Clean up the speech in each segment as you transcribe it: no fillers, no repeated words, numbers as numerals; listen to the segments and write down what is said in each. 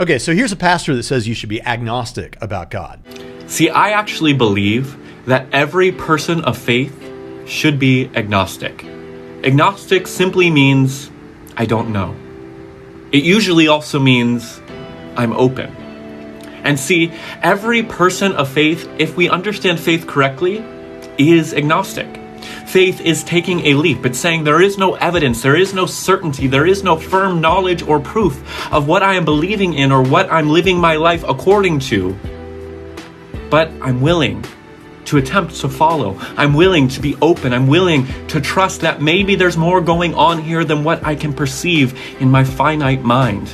Okay, so here's a pastor that says you should be agnostic about God. See, I actually believe that every person of faith should be agnostic. Agnostic simply means I don't know. It usually also means I'm open. And see, every person of faith, if we understand faith correctly, is agnostic. Faith is taking a leap. It's saying there is no evidence, there is no certainty, there is no firm knowledge or proof of what I am believing in or what I'm living my life according to. But I'm willing to attempt to follow. I'm willing to be open. I'm willing to trust that maybe there's more going on here than what I can perceive in my finite mind.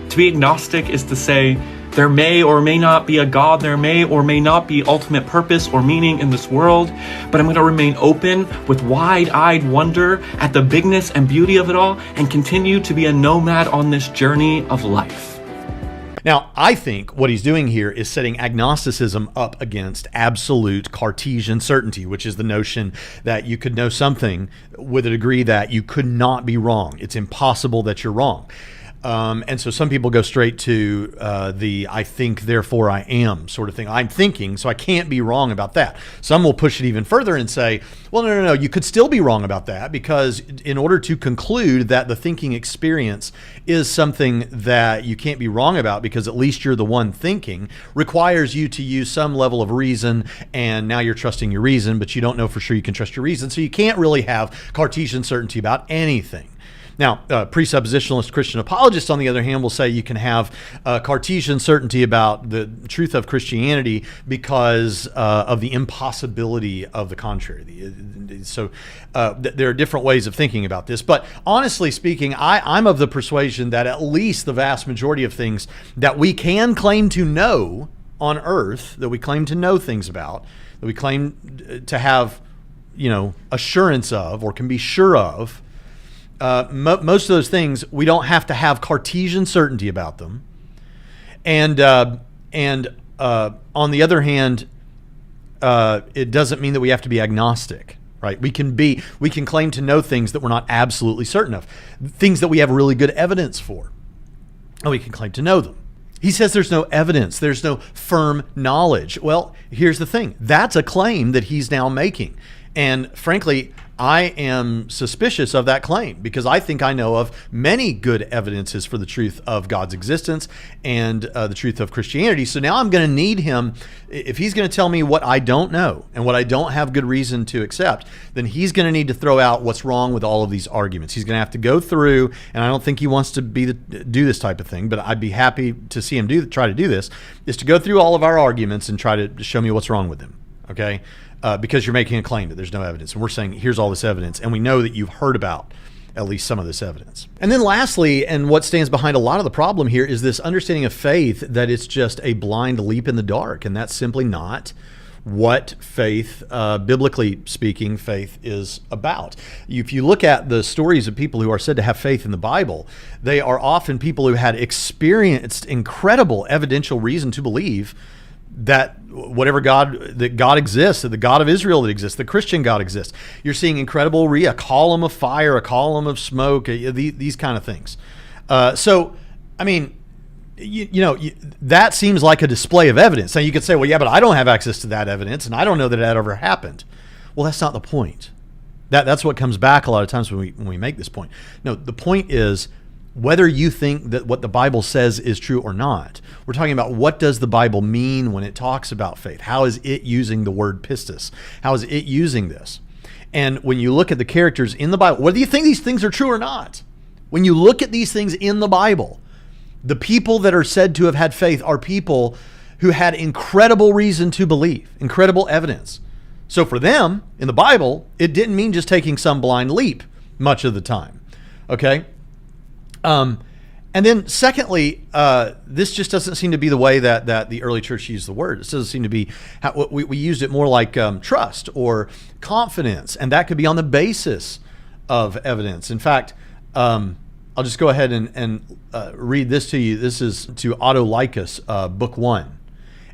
To be agnostic is to say, there may or may not be a God, there may or may not be ultimate purpose or meaning in this world, but I'm going to remain open with wide-eyed wonder at the bigness and beauty of it all and continue to be a nomad on this journey of life. Now, I think what he's doing here is setting agnosticism up against absolute Cartesian certainty, which is the notion that you could know something with a degree that you could not be wrong. It's impossible that you're wrong. And so some people go straight to the I think, therefore I am sort of thing. I'm thinking, so I can't be wrong about that. Some will push it even further and say, well, no, you could still be wrong about that, because in order to conclude that the thinking experience is something that you can't be wrong about because at least you're the one thinking, requires you to use some level of reason, and now you're trusting your reason, but you don't know for sure you can trust your reason, so you can't really have Cartesian certainty about anything. Now, presuppositionalist Christian apologists, on the other hand, will say you can have Cartesian certainty about the truth of Christianity because of the impossibility of the contrary. So there are different ways of thinking about this. But honestly speaking, I'm of the persuasion that at least the vast majority of things that we can claim to know on earth, that we claim to know things about, that we claim to have, assurance of or can be sure of, most of those things, we don't have to have Cartesian certainty about them. And on the other hand, it doesn't mean that we have to be agnostic, right? We can claim to know things that we're not absolutely certain of, things that we have really good evidence for, and we can claim to know them. He says there's no evidence, there's no firm knowledge. Well, here's the thing. That's a claim that he's now making. And frankly, I am suspicious of that claim because I think I know of many good evidences for the truth of God's existence and the truth of Christianity. So now I'm going to need him. If he's going to tell me what I don't know and what I don't have good reason to accept, then he's going to need to throw out what's wrong with all of these arguments. He's going to have to go through, and I don't think he wants to do this type of thing, but I'd be happy to see him try to do this, is to go through all of our arguments and try to show me what's wrong with them, okay? Because you're making a claim that there's no evidence. And we're saying, here's all this evidence. And we know that you've heard about at least some of this evidence. And then lastly, and what stands behind a lot of the problem here, is this understanding of faith that it's just a blind leap in the dark. And that's simply not what faith, biblically speaking, faith is about. If you look at the stories of people who are said to have faith in the Bible, they are often people who had experienced incredible evidential reason to believe that whatever that God exists, that the God of Israel that exists, the Christian God exists. You're seeing incredible a column of fire, a column of smoke, these kind of things. So, I mean, that seems like a display of evidence. Now you could say, well, yeah, but I don't have access to that evidence, and I don't know that ever happened. Well, that's not the point. That's what comes back a lot of times when we make this point. No, the point is, whether you think that what the Bible says is true or not, we're talking about what does the Bible mean when it talks about faith? How is it using the word pistis? How is it using this? And when you look at the characters in the Bible, whether you think these things are true or not, when you look at these things in the Bible, the people that are said to have had faith are people who had incredible reason to believe, incredible evidence. So for them, in the Bible, it didn't mean just taking some blind leap much of the time, okay? And then secondly, this just doesn't seem to be the way that the early church used the word. It doesn't seem to be how we used it more like trust or confidence, and that could be on the basis of evidence. In fact, I'll just go ahead and read this to you. This is to Autolycus, book 1.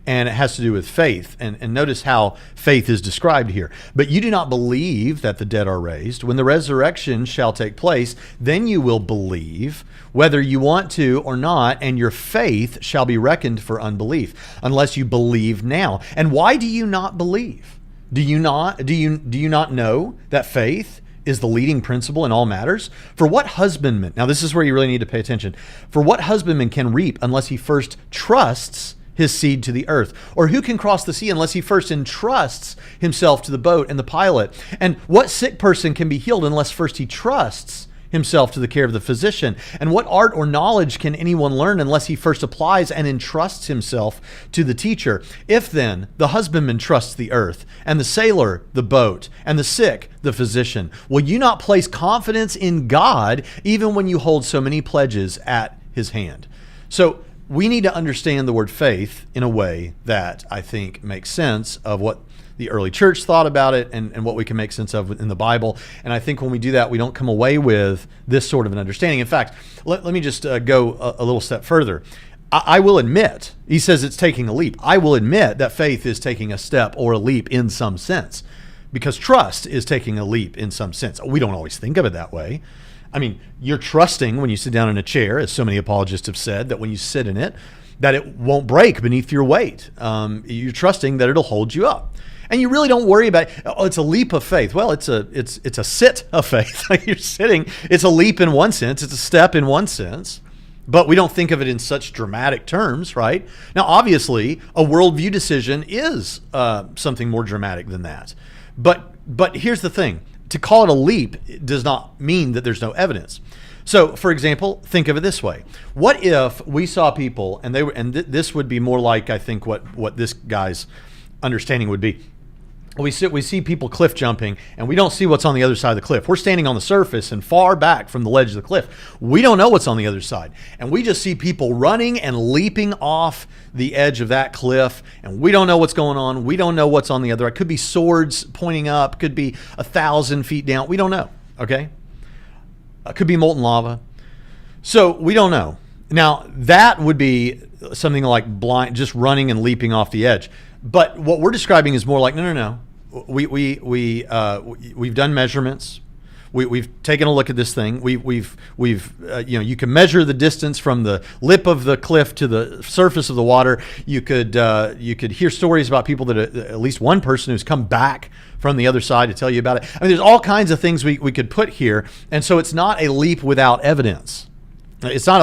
and it has to do with faith. And notice how faith is described here. But you do not believe that the dead are raised. When the resurrection shall take place, then you will believe, whether you want to or not, and your faith shall be reckoned for unbelief, unless you believe now. And why do you not believe? Do you not know that faith is the leading principle in all matters? For what husbandman, now this is where you really need to pay attention, for what husbandman can reap unless he first trusts his seed to the earth? Or who can cross the sea unless he first entrusts himself to the boat and the pilot? And what sick person can be healed unless first he trusts himself to the care of the physician? And what art or knowledge can anyone learn unless he first applies and entrusts himself to the teacher? If then the husbandman trusts the earth, and the sailor the boat, and the sick the physician, will you not place confidence in God even when you hold so many pledges at his hand? So we need to understand the word faith in a way that I think makes sense of what the early church thought about it and what we can make sense of in the Bible. And I think when we do that, we don't come away with this sort of an understanding. In fact, let me just go a little step further. I will admit, he says it's taking a leap. I will admit that faith is taking a step or a leap in some sense, because trust is taking a leap in some sense. We don't always think of it that way. I mean, you're trusting when you sit down in a chair, as so many apologists have said, that when you sit in it, that it won't break beneath your weight. You're trusting that it'll hold you up. And you really don't worry about, oh, it's a leap of faith. Well, it's a sit of faith. You're sitting. It's a leap in one sense. It's a step in one sense. But we don't think of it in such dramatic terms, right? Now, obviously, a worldview decision is something more dramatic than that. But here's the thing. To call it a leap does not mean that there's no evidence. So, for example, think of it this way. What if we saw people, and this would be more like, I think, what this guy's understanding would be. We see people cliff jumping, and we don't see what's on the other side of the cliff. We're standing on the surface and far back from the ledge of the cliff. We don't know what's on the other side. And we just see people running and leaping off the edge of that cliff, and we don't know what's going on. We don't know what's on the other. It could be swords pointing up, could be 1,000 feet down. We don't know, okay? It could be molten lava. So we don't know. Now, that would be something like blind, just running and leaping off the edge. But what we're describing is more like, no. We've done measurements. We've taken a look at this thing. You can measure the distance from the lip of the cliff to the surface of the water. You could hear stories about people that at least one person who's come back from the other side to tell you about it. I mean, there's all kinds of things we could put here, and so it's not a leap without evidence. It's not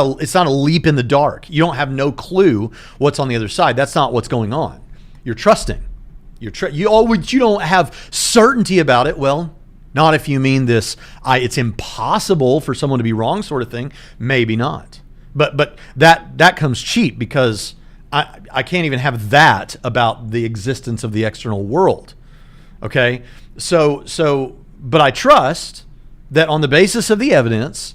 a leap in the dark. You don't have no clue what's on the other side. That's not what's going on. You're trusting. You don't have certainty about it. Well, not if you mean this, it's impossible for someone to be wrong sort of thing. Maybe not. But that comes cheap, because I can't even have that about the existence of the external world. Okay? But I trust that on the basis of the evidence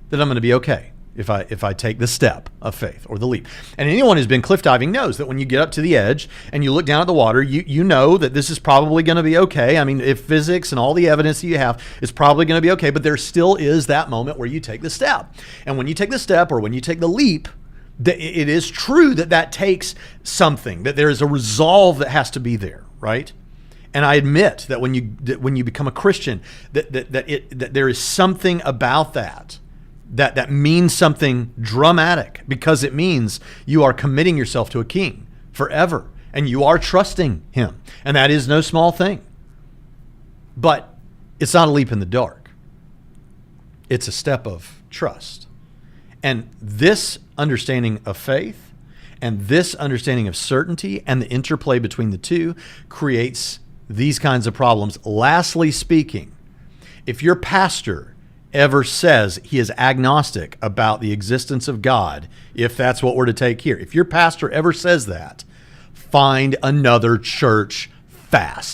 that I'm going to be okay if I take the step of faith or the leap. And anyone who's been cliff diving knows that when you get up to the edge and you look down at the water, you know that this is probably going to be okay. I mean, if physics and all the evidence that you have is probably going to be okay, but there still is that moment where you take the step. And when you take the step, or when you take the leap, it is true that takes something, that there is a resolve that has to be there, right? And I admit that when you become a Christian, that there is something about that means something dramatic, because it means you are committing yourself to a king forever, and you are trusting him. And that is no small thing. But it's not a leap in the dark. It's a step of trust. And this understanding of faith and this understanding of certainty and the interplay between the two creates these kinds of problems. Lastly speaking, if your pastor ever says he is agnostic about the existence of God, if that's what we're to take here, if your pastor ever says that, find another church fast.